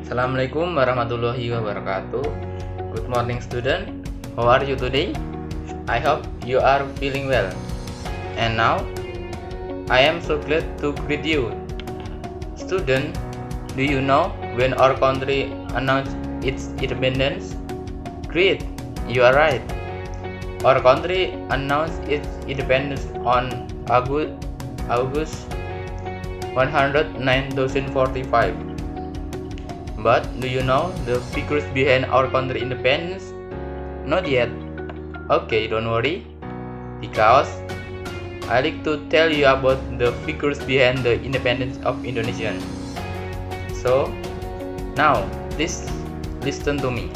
Assalamualaikum warahmatullahi wabarakatuh. Good morning student. How are you today? I hope you are feeling well. And now, I am so glad to greet you. Student, do you know when our country announced its independence? Great, you are right. Our country announced its independence on August 109,045. But do you know the figures behind our country independence? Not yet. Okay, don't worry, because I like to tell you about the figures behind the independence of Indonesia. So, now please listen to me.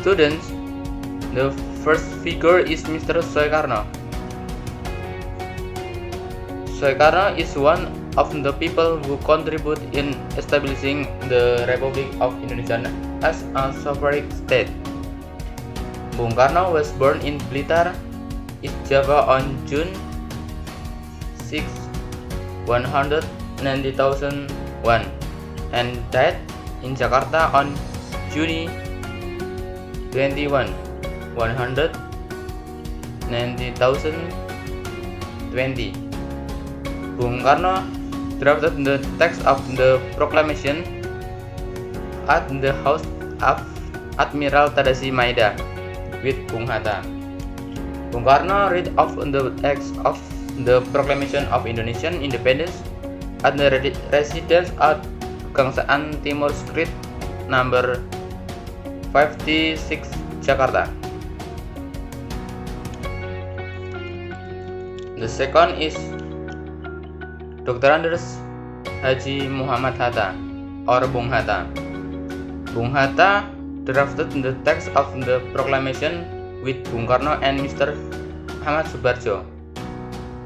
Students, the first figure is Mr. Soekarno. Soekarno is one of the people who contribute in establishing the Republic of Indonesia as a sovereign state. Bung Karno was born in Blitar, East Java on June 6, 190,001 and died in Jakarta on June 21, 190,020. Bung Karno drafted the text of the proclamation at the house of Admiral Tadashi Maeda with Bung Hatta. Bung Karno read off the text of the proclamation of Indonesian independence at the residence at Kebangsaan Timur Street number 56 Jakarta. The second is Dr. Andes Haji Muhammad Hatta or Bung Hatta. Bung Hatta drafted the text of the proclamation with Bung Karno and Mr. Ahmad Subarjo.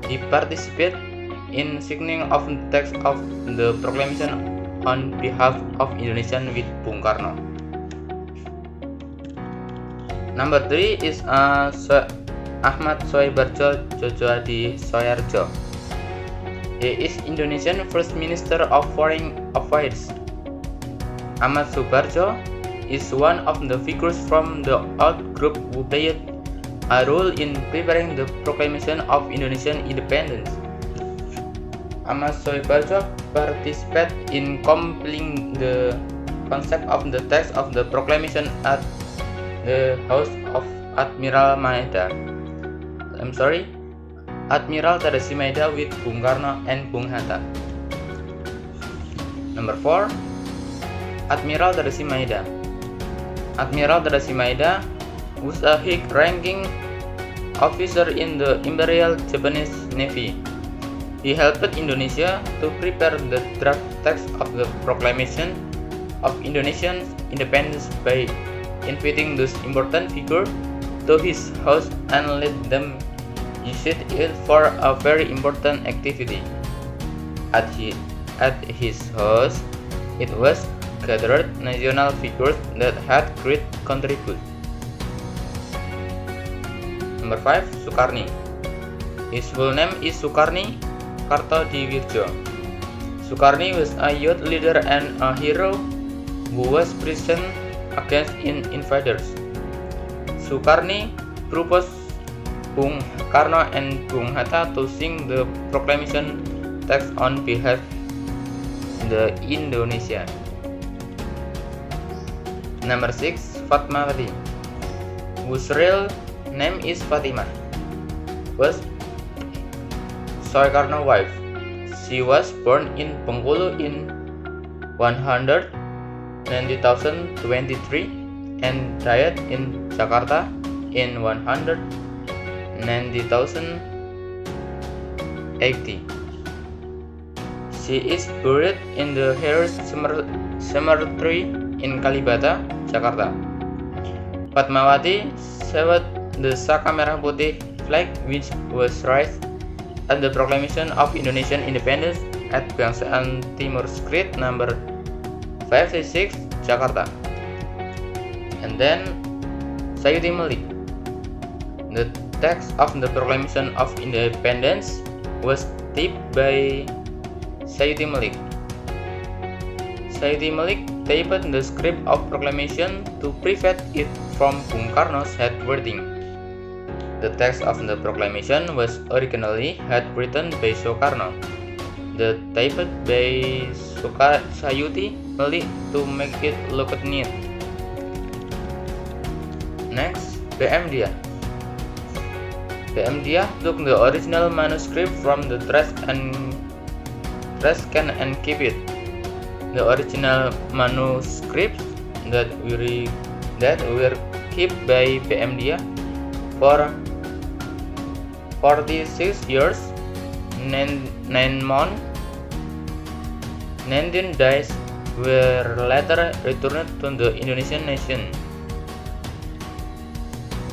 He participated in signing of the text of the proclamation on behalf of Indonesia with Bung Karno. Number 3 is Ahmad Soebarjo Djodjo Soeharjo. He is Indonesian First Minister of Foreign Affairs. Ahmad Subarjo is one of the figures from the old group who played a role in preparing the proclamation of Indonesian independence. Ahmad Soebarjo participated in compiling the concept of the text of the proclamation at the house of Admiral Tadashi Maeda with Bung Karno and Bung Hatta. Number 4, Admiral Tadashi Maeda. Admiral Tadashi Maeda was a high-ranking officer in the Imperial Japanese Navy. He helped Indonesia to prepare the draft text of the Proclamation of Indonesian Independence by inviting those important figures to his house and let them use it for a very important activity. At his house, it was gathered national figures that had great contribution. Number 5, Sukarni. His full name is Sukarni Kartodiwirjo. Sukarni was a youth leader and a hero who was present against invaders. Sukarni proposed Bung Karno and Bung Hatta to sing the proclamation text on behalf of the Indonesia. Number 6, Fatmawati, whose real name is Fatimah, was Soekarno's wife. She was born in Bengkulu in 190,023 and died in Jakarta in 190,080. She is buried in the Heroes Cemetery in Kalibata, Jakarta. Fatmawati saved the Saka Merah Putih flag which was raised at the proclamation of Indonesian independence at Kebangsaan Timur Street number 56 Jakarta. And then Sayuti Malik. The text of the Proclamation of Independence was typed by Sayuti Malik. Sayuti Malik typed the script of proclamation to prevent it from Bung Karno's handwriting. The text of the proclamation was originally handwritten by Soekarno. The typed by Sayuti Malik to make it look neat. Next, PM Dia. PM Dia took the original manuscript from the trash can and keep it. The original manuscripts that were kept by PM Dia for 46 years, 9 months, 19 days were later returned to the Indonesian nation.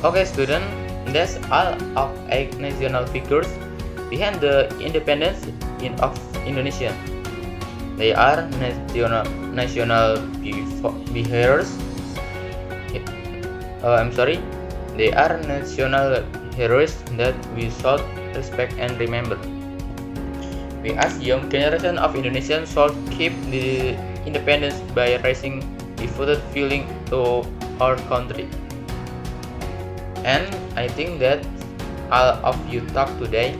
Okay student, that's all of 8 national figures behind the independence of Indonesia. They are national heroes. They are national heroes that we should respect and remember. We as young generation of Indonesians should keep the independence by raising devoted feeling to our country. And I think that all of you talk today.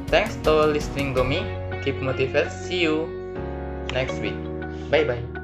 Thanks for listening to me. Keep motivated. See you next week. Bye bye.